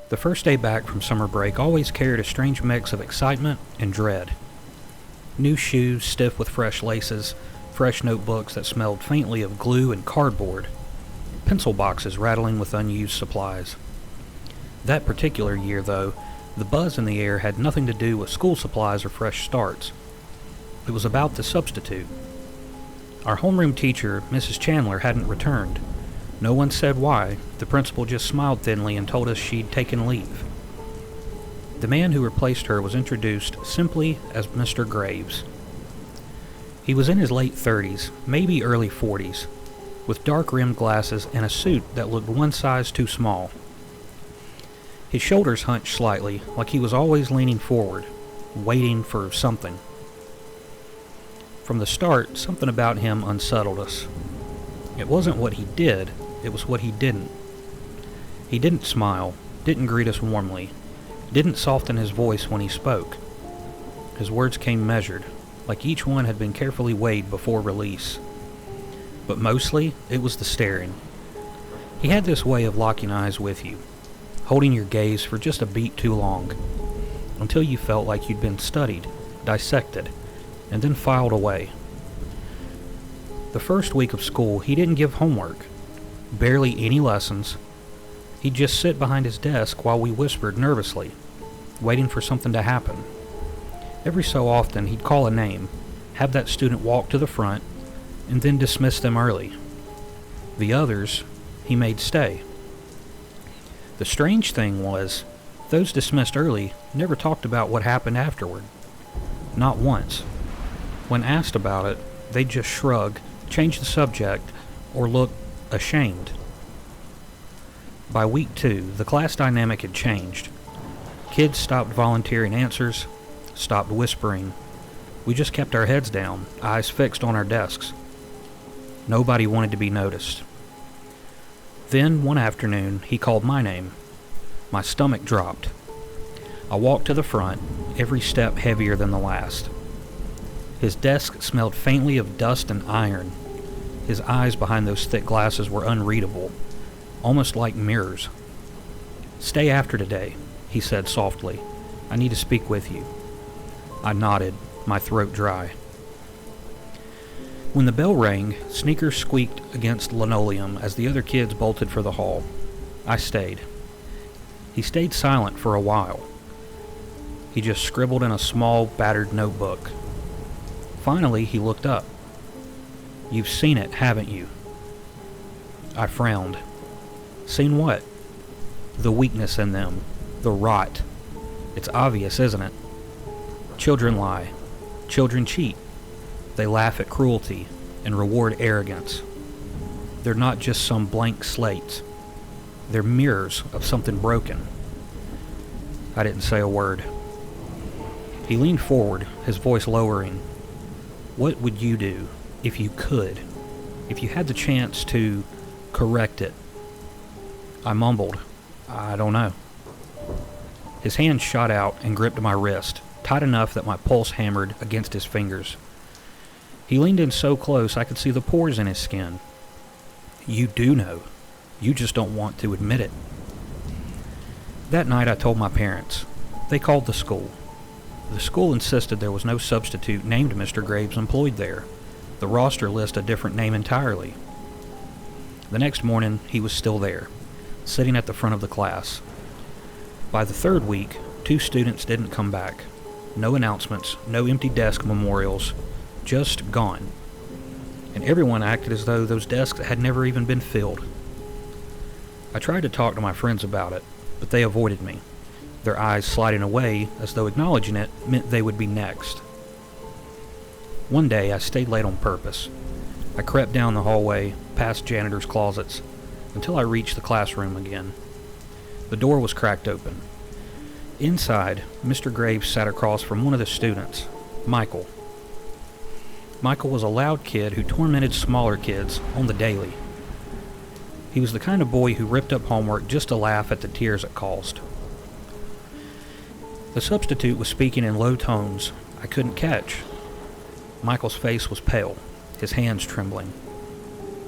The first day back from summer break always carried a strange mix of excitement and dread. New shoes stiff with fresh laces, fresh notebooks that smelled faintly of glue and cardboard, pencil boxes rattling with unused supplies. That particular year, though, the buzz in the air had nothing to do with school supplies or fresh starts. It was about the substitute. Our homeroom teacher, Mrs. Chandler, hadn't returned. No one said why. The principal just smiled thinly and told us she'd taken leave. The man who replaced her was introduced simply as Mr. Graves. He was in his late 30s, maybe early 40s, with dark-rimmed glasses and a suit that looked one size too small. His shoulders hunched slightly, like he was always leaning forward, waiting for something. From the start, something about him unsettled us. It wasn't what he did, it was what he didn't. He didn't smile, didn't greet us warmly, didn't soften his voice when he spoke. His words came measured, like each one had been carefully weighed before release. But mostly, it was the staring. He had this way of locking eyes with you, holding your gaze for just a beat too long, until you felt like you'd been studied, dissected, and then filed away. The first week of school, he didn't give homework, barely any lessons. He'd just sit behind his desk while we whispered nervously, waiting for something to happen. Every so often, he'd call a name, have that student walk to the front, and then dismiss them early. The others, he made stay. The strange thing was, those dismissed early never talked about what happened afterward. Not once. When asked about it, they'd just shrug, change the subject, or look ashamed. By week 2, the class dynamic had changed. Kids stopped volunteering answers, stopped whispering. We just kept our heads down, eyes fixed on our desks. Nobody wanted to be noticed. Then, one afternoon, he called my name. My stomach dropped. I walked to the front, every step heavier than the last. His desk smelled faintly of dust and iron. His eyes behind those thick glasses were unreadable, almost like mirrors. "Stay after today," he said softly. "I need to speak with you." I nodded, my throat dry. When the bell rang, sneakers squeaked against linoleum as the other kids bolted for the hall. I stayed. He stayed silent for a while. He just scribbled in a small, battered notebook. Finally, he looked up. "You've seen it, haven't you?" I frowned. Seen what? The weakness in them. The rot. It's obvious, isn't it? Children lie. Children cheat. They laugh at cruelty and reward arrogance. They're not just some blank slates. They're mirrors of something broken. I didn't say a word. He leaned forward, his voice lowering. "What would you do, if you could, if you had the chance to correct it?" I mumbled, "I don't know." His hand shot out and gripped my wrist, tight enough that my pulse hammered against his fingers. He leaned in so close I could see the pores in his skin. "You do know. You just don't want to admit it." That night I told my parents. They called the school. The school insisted there was no substitute named Mr. Graves employed there. The roster list a different name entirely. The next morning, he was still there, sitting at the front of the class. By the third week, 2 students didn't come back. No announcements, no empty desk memorials, just gone. And everyone acted as though those desks had never even been filled. I tried to talk to my friends about it, but they avoided me, their eyes sliding away as though acknowledging it meant they would be next. One day I stayed late on purpose. I crept down the hallway, past janitor's closets, until I reached the classroom again. The door was cracked open. Inside, Mr. Graves sat across from one of the students, Michael. Michael was a loud kid who tormented smaller kids on the daily. He was the kind of boy who ripped up homework just to laugh at the tears it caused. The substitute was speaking in low tones I couldn't catch. Michael's face was pale, his hands trembling.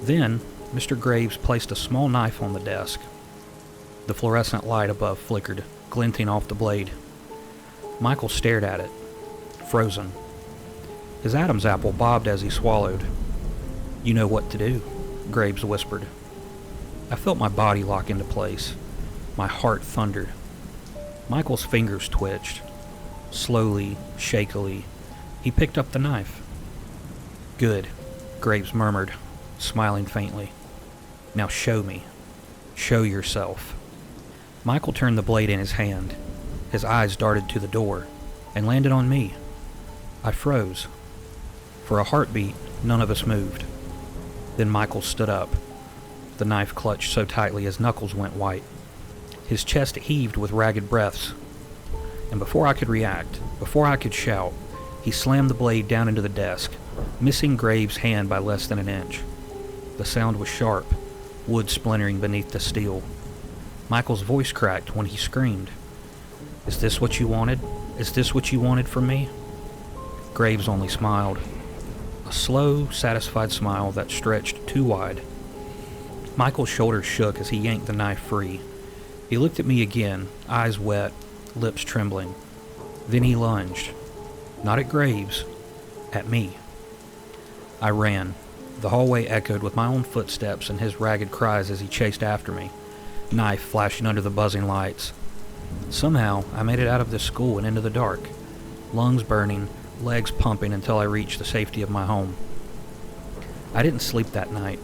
Then, Mr. Graves placed a small knife on the desk. The fluorescent light above flickered, glinting off the blade. Michael stared at it, frozen. His Adam's apple bobbed as he swallowed. "You know what to do," Graves whispered. I felt my body lock into place. My heart thundered. Michael's fingers twitched. Slowly, shakily, he picked up the knife. "Good," Graves murmured, smiling faintly. "Now show me. Show yourself." Michael turned the blade in his hand. His eyes darted to the door and landed on me. I froze. For a heartbeat, none of us moved. Then Michael stood up, the knife clutched so tightly his knuckles went white. His chest heaved with ragged breaths. And before I could react, before I could shout, he slammed the blade down into the desk, missing Graves' hand by less than an inch. The sound was sharp, wood splintering beneath the steel. Michael's voice cracked when he screamed. "Is this what you wanted? Is this what you wanted from me?" Graves only smiled. A slow, satisfied smile that stretched too wide. Michael's shoulders shook as he yanked the knife free. He looked at me again, eyes wet, lips trembling. Then he lunged. Not at Graves, at me. I ran. The hallway echoed with my own footsteps and his ragged cries as he chased after me, knife flashing under the buzzing lights. Somehow, I made it out of this school and into the dark, lungs burning, legs pumping until I reached the safety of my home. I didn't sleep that night.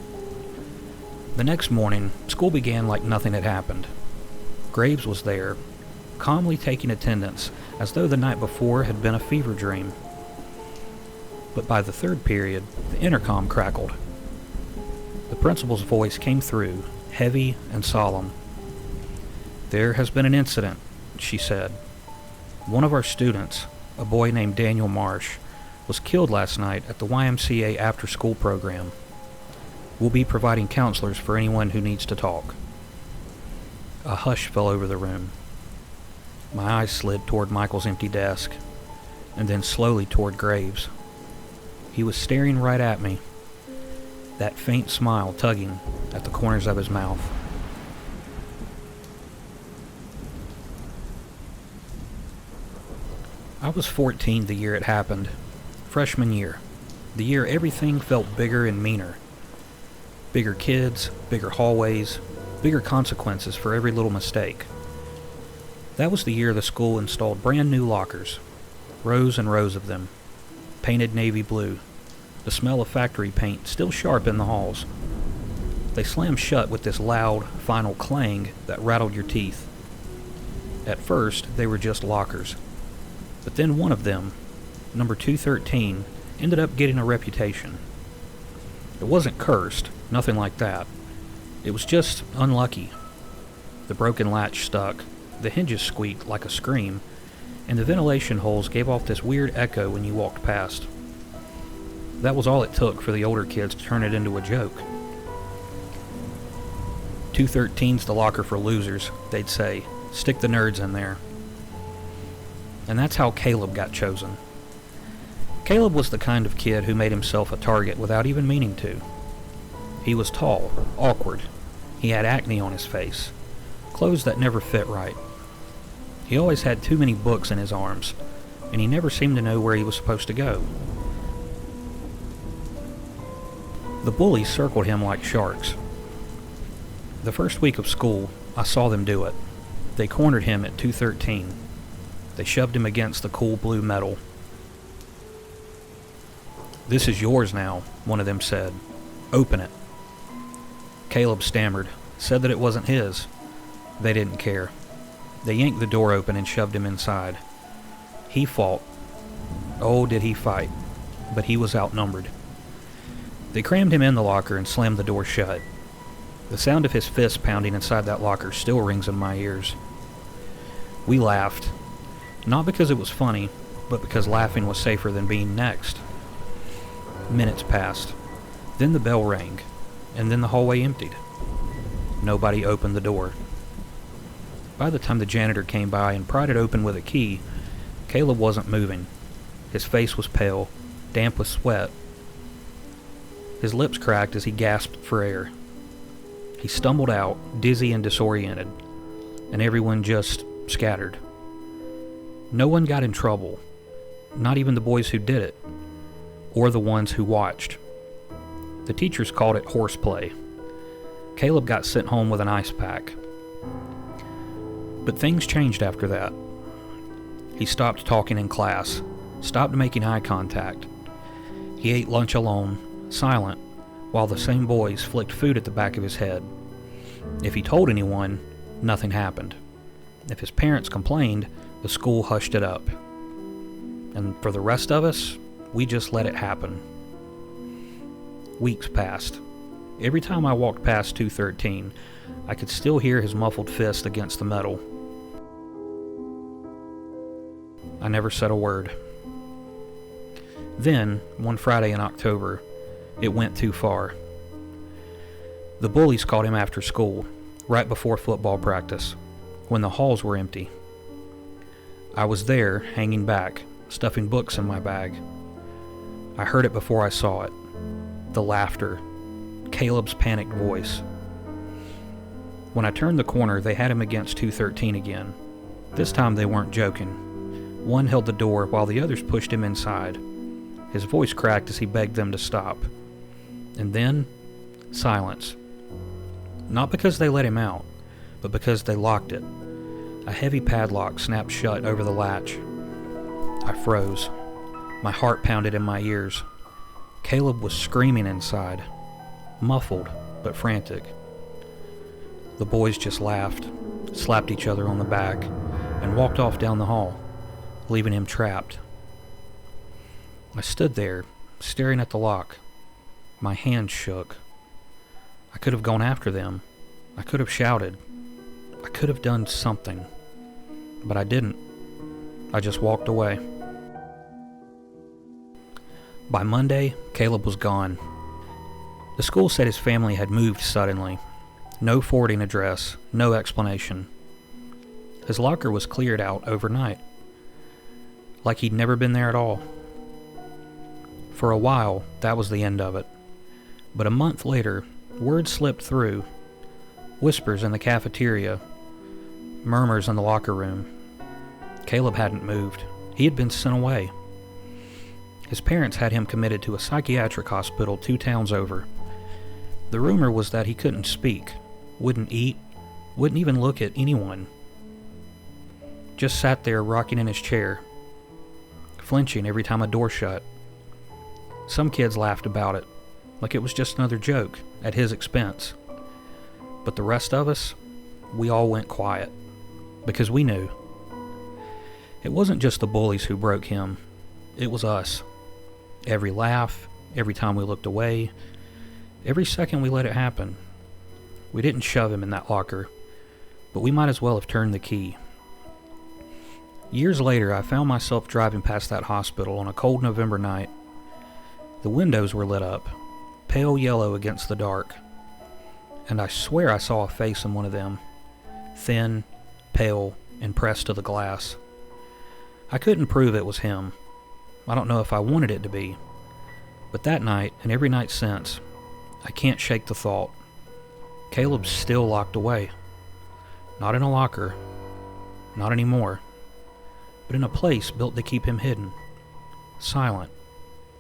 The next morning, school began like nothing had happened. Graves was there, calmly taking attendance as though the night before had been a fever dream. But by the third period, the intercom crackled. The principal's voice came through, heavy and solemn. "There has been an incident," she said. "One of our students, a boy named Daniel Marsh, was killed last night at the YMCA after-school program. We'll be providing counselors for anyone who needs to talk." A hush fell over the room. My eyes slid toward Michael's empty desk, and then slowly toward Graves. He was staring right at me, that faint smile tugging at the corners of his mouth. I was 14 the year it happened, freshman year, the year everything felt bigger and meaner. Bigger kids, bigger hallways, bigger consequences for every little mistake. That was the year the school installed brand new lockers, rows and rows of them, painted navy blue, the smell of factory paint still sharp in the halls. They slammed shut with this loud, final clang that rattled your teeth. At first, they were just lockers. But then one of them, number 213, ended up getting a reputation. It wasn't cursed, nothing like that. It was just unlucky. The broken latch stuck, the hinges squeaked like a scream, and the ventilation holes gave off this weird echo when you walked past. That was all it took for the older kids to turn it into a joke. 213's the locker for losers, they'd say. Stick the nerds in there. And that's how Caleb got chosen. Caleb was the kind of kid who made himself a target without even meaning to. He was tall, awkward. He had acne on his face, clothes that never fit right. He always had too many books in his arms, and he never seemed to know where he was supposed to go. The bullies circled him like sharks. The first week of school, I saw them do it. They cornered him at 213. They shoved him against the cool blue metal. "This is yours now," one of them said. "Open it." Caleb stammered, said that it wasn't his. They didn't care. They yanked the door open and shoved him inside. He fought. Oh, did he fight. But he was outnumbered. They crammed him in the locker and slammed the door shut. The sound of his fists pounding inside that locker still rings in my ears. We laughed. Not because it was funny, but because laughing was safer than being next. Minutes passed. Then the bell rang, and then the hallway emptied. Nobody opened the door. By the time the janitor came by and pried it open with a key, Caleb wasn't moving. His face was pale, damp with sweat. His lips cracked as he gasped for air. He stumbled out, dizzy and disoriented. and everyone just scattered. No one got in trouble, not even the boys who did it, or the ones who watched. The teachers called it horseplay. Caleb got sent home with an ice pack. But things changed after that. He stopped talking in class, stopped making eye contact. He ate lunch alone, silent, while the same boys flicked food at the back of his head. If he told anyone, nothing happened. If his parents complained, the school hushed it up. And for the rest of us, we just let it happen. Weeks passed. Every time I walked past 213, I could still hear his muffled fist against the metal. I never said a word. Then, one Friday in October, it went too far. The bullies caught him after school, right before football practice, when the halls were empty. I was there, hanging back, stuffing books in my bag. I heard it before I saw it. The laughter. Caleb's panicked voice. When I turned the corner, they had him against 213 again. This time they weren't joking. One held the door while the others pushed him inside. His voice cracked as he begged them to stop. And then, silence. Not because they let him out, but because they locked it. A heavy padlock snapped shut over the latch. I froze. My heart pounded in my ears. Caleb was screaming inside, muffled but frantic. The boys just laughed, slapped each other on the back, and walked off down the hall, leaving him trapped. I stood there, staring at the lock. My hands shook. I could have gone after them. I could have shouted. I could have done something. But I didn't. I just walked away. By Monday, Caleb was gone. The school said his family had moved suddenly. No forwarding address, no explanation. His locker was cleared out overnight, like he'd never been there at all. For a while, that was the end of it. But a month later, word slipped through. Whispers in the cafeteria, murmurs in the locker room. Caleb hadn't moved. He had been sent away. His parents had him committed to a psychiatric hospital 2 towns over. The rumor was that he couldn't speak, wouldn't eat, wouldn't even look at anyone. Just sat there rocking in his chair, flinching every time a door shut. Some kids laughed about it, like it was just another joke at his expense. But the rest of us, we all went quiet, because we knew. It wasn't just the bullies who broke him, it was us. Every laugh, every time we looked away, every second we let it happen. We didn't shove him in that locker, but we might as well have turned the key. Years later, I found myself driving past that hospital on a cold November night. The windows were lit up, pale yellow against the dark, and I swear I saw a face in one of them, thin, pale, and pressed to the glass. I couldn't prove it was him. I don't know if I wanted it to be, but that night, and every night since, I can't shake the thought. Caleb's still locked away. Not in a locker, not anymore, but in a place built to keep him hidden, silent,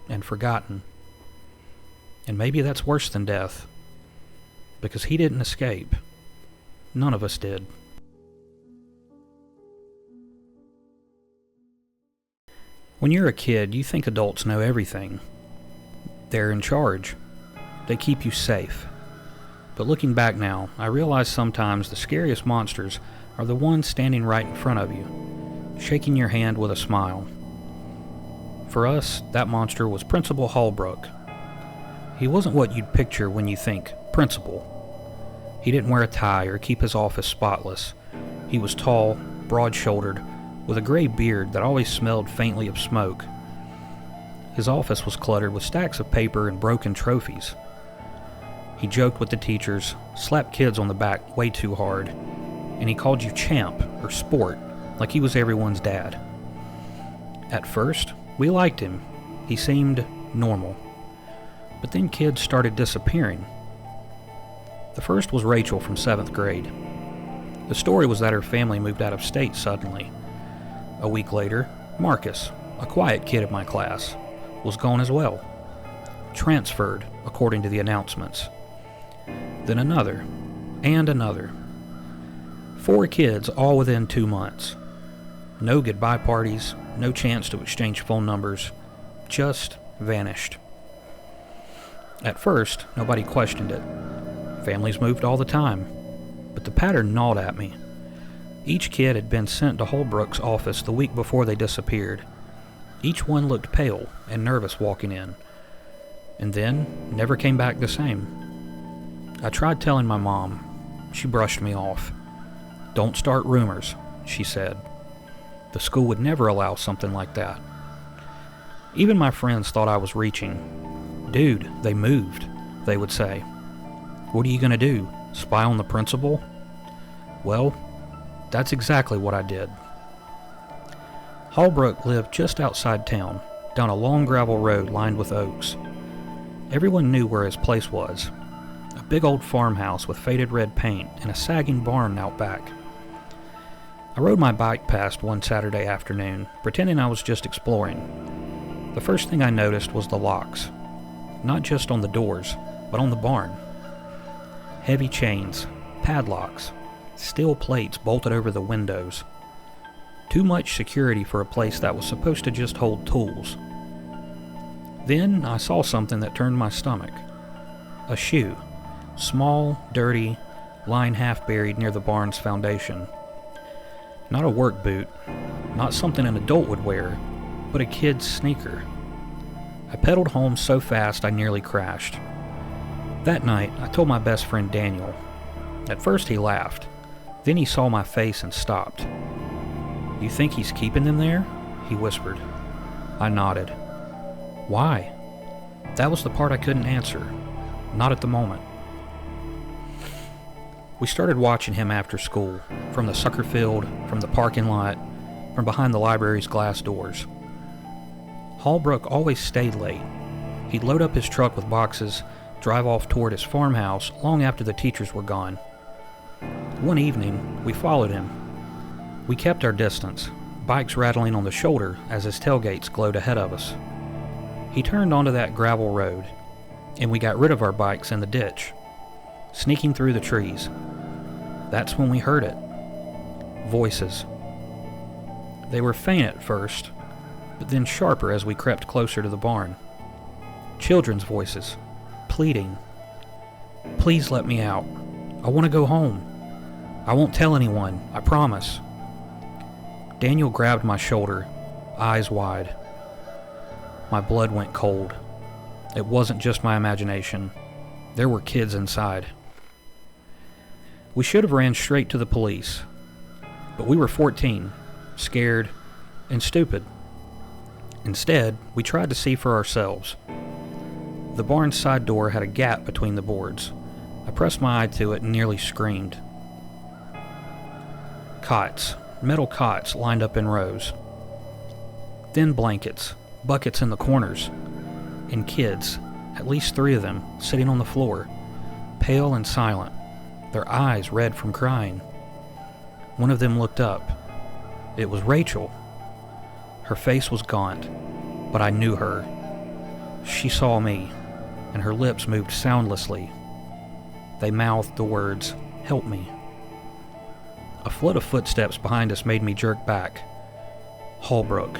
and forgotten. And maybe that's worse than death, because he didn't escape. None of us did. When you're a kid, you think adults know everything. They're in charge. They keep you safe. But looking back now, I realize sometimes the scariest monsters are the ones standing right in front of you, shaking your hand with a smile. For us, that monster was Principal Holbrook. He wasn't what you'd picture when you think principal. He didn't wear a tie or keep his office spotless. He was tall, broad-shouldered, with a gray beard that always smelled faintly of smoke. His office was cluttered with stacks of paper and broken trophies. He joked with the teachers, slapped kids on the back way too hard, and he called you champ or sport like he was everyone's dad. At first, we liked him. He seemed normal. But then kids started disappearing. The first was Rachel from 7th grade. The story was that her family moved out of state suddenly. A week later, Marcus, a quiet kid in my class, was gone as well. Transferred, according to the announcements. Then another, and another. 4 kids all within 2 months. No goodbye parties, no chance to exchange phone numbers, just vanished. At first, nobody questioned it. Families moved all the time, but the pattern gnawed at me. Each kid had been sent to Holbrook's office the week before they disappeared. Each one looked pale and nervous walking in, and then never came back the same. I tried telling my mom. She brushed me off. "Don't start rumors," she said. The school would never allow something like that. Even my friends thought I was reaching. "Dude, they moved," they would say. "What are you going to do, spy on the principal?" Well, that's exactly what I did. Holbrook lived just outside town, down a long gravel road lined with oaks. Everyone knew where his place was. A big old farmhouse with faded red paint and a sagging barn out back. I rode my bike past one Saturday afternoon, pretending I was just exploring. The first thing I noticed was the locks. Not just on the doors, but on the barn. Heavy chains, padlocks, steel plates bolted over the windows. Too much security for a place that was supposed to just hold tools. Then I saw something that turned my stomach. A shoe. Small, dirty, lying half buried near the barn's foundation. Not a work boot, not something an adult would wear, but a kid's sneaker. I pedaled home so fast I nearly crashed. That night, I told my best friend Daniel. At first he laughed. Then he saw my face and stopped. "You think he's keeping them there?" he whispered. I nodded. "Why?" That was the part I couldn't answer. Not at the moment. We started watching him after school, from the sucker field, from the parking lot, from behind the library's glass doors. Holbrook always stayed late. He'd load up his truck with boxes, drive off toward his farmhouse long after the teachers were gone. One evening, we followed him. We kept our distance, bikes rattling on the shoulder as his tailgates glowed ahead of us. He turned onto that gravel road, and we got rid of our bikes in the ditch, sneaking through the trees. That's when we heard it. Voices. They were faint at first, but then sharper as we crept closer to the barn. Children's voices, pleading. "Please let me out. I want to go home. I won't tell anyone, I promise." Daniel grabbed my shoulder, eyes wide. My blood went cold. It wasn't just my imagination. There were kids inside. We should have ran straight to the police, but we were 14, scared, and stupid. Instead, we tried to see for ourselves. The barn's side door had a gap between the boards. I pressed my eye to it and nearly screamed. Cots, metal cots lined up in rows. Thin blankets, buckets in the corners, and kids, at least 3 of them, sitting on the floor, pale and silent, their eyes red from crying. One of them looked up. It was Rachel. Her face was gaunt, but I knew her. She saw me, and her lips moved soundlessly. They mouthed the words, "Help me." A flood of footsteps behind us made me jerk back. Holbrook.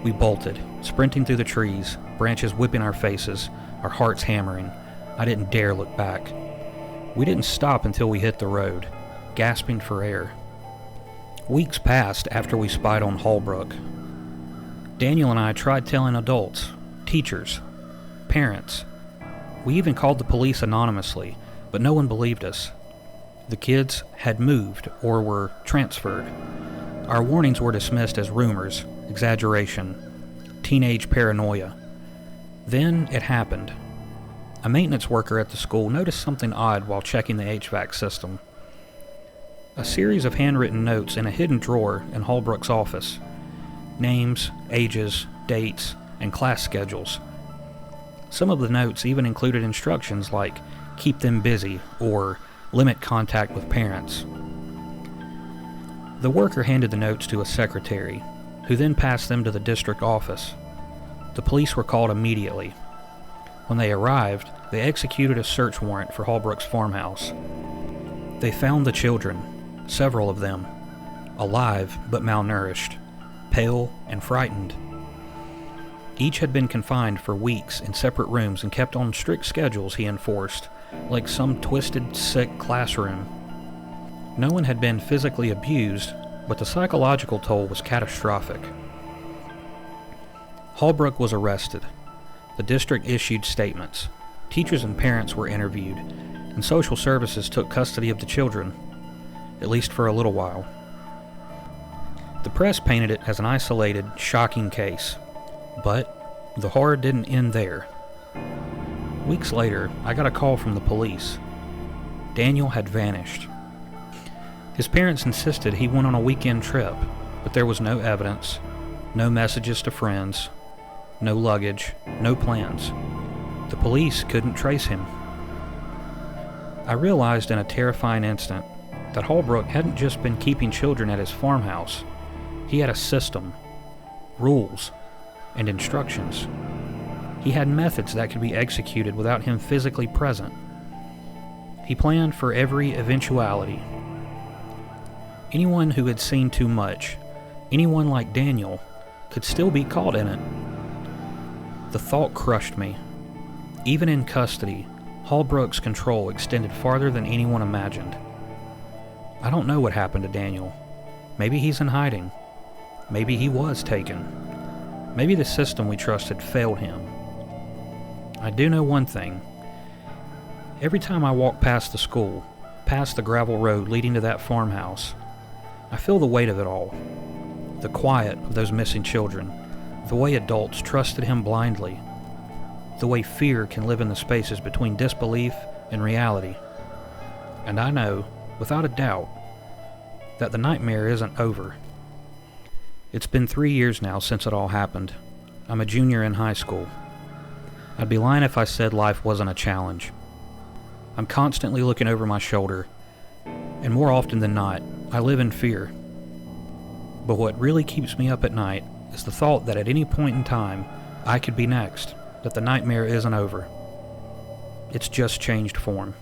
We bolted, sprinting through the trees, branches whipping our faces, our hearts hammering. I didn't dare look back. We didn't stop until we hit the road, gasping for air. Weeks passed after we spied on Holbrook. Daniel and I tried telling adults, teachers, parents. We even called the police anonymously, but no one believed us. The kids had moved or were transferred. Our warnings were dismissed as rumors, exaggeration, teenage paranoia. Then it happened. A maintenance worker at the school noticed something odd while checking the HVAC system. A series of handwritten notes in a hidden drawer in Holbrook's office. Names, ages, dates, and class schedules. Some of the notes even included instructions like keep them busy or limit contact with parents. The worker handed the notes to a secretary, who then passed them to the district office. The police were called immediately. When they arrived, they executed a search warrant for Holbrook's farmhouse. They found the children, several of them, alive but malnourished, pale and frightened. Each had been confined for weeks in separate rooms and kept on strict schedules he enforced, like some twisted, sick classroom. No one had been physically abused, but the psychological toll was catastrophic. Holbrook was arrested. The district issued statements. Teachers and parents were interviewed, and social services took custody of the children, at least for a little while. The press painted it as an isolated, shocking case, but the horror didn't end there. Weeks later, I got a call from the police. Daniel had vanished. His parents insisted he went on a weekend trip, but there was no evidence, no messages to friends, no luggage, no plans. The police couldn't trace him. I realized in a terrifying instant that Holbrook hadn't just been keeping children at his farmhouse. He had a system, rules, and instructions. He had methods that could be executed without him physically present. He planned for every eventuality. Anyone who had seen too much, anyone like Daniel, could still be caught in it. The thought crushed me. Even in custody, Holbrook's control extended farther than anyone imagined. I don't know what happened to Daniel. Maybe he's in hiding. Maybe he was taken. Maybe the system we trusted failed him. I do know one thing. Every time I walk past the school, past the gravel road leading to that farmhouse, I feel the weight of it all. The quiet of those missing children, the way adults trusted him blindly, the way fear can live in the spaces between disbelief and reality. And I know, without a doubt, that the nightmare isn't over. It's been 3 years now since it all happened. I'm a junior in high school. I'd be lying if I said life wasn't a challenge. I'm constantly looking over my shoulder, and more often than not, I live in fear. But what really keeps me up at night is the thought that at any point in time, I could be next, that the nightmare isn't over. It's just changed form.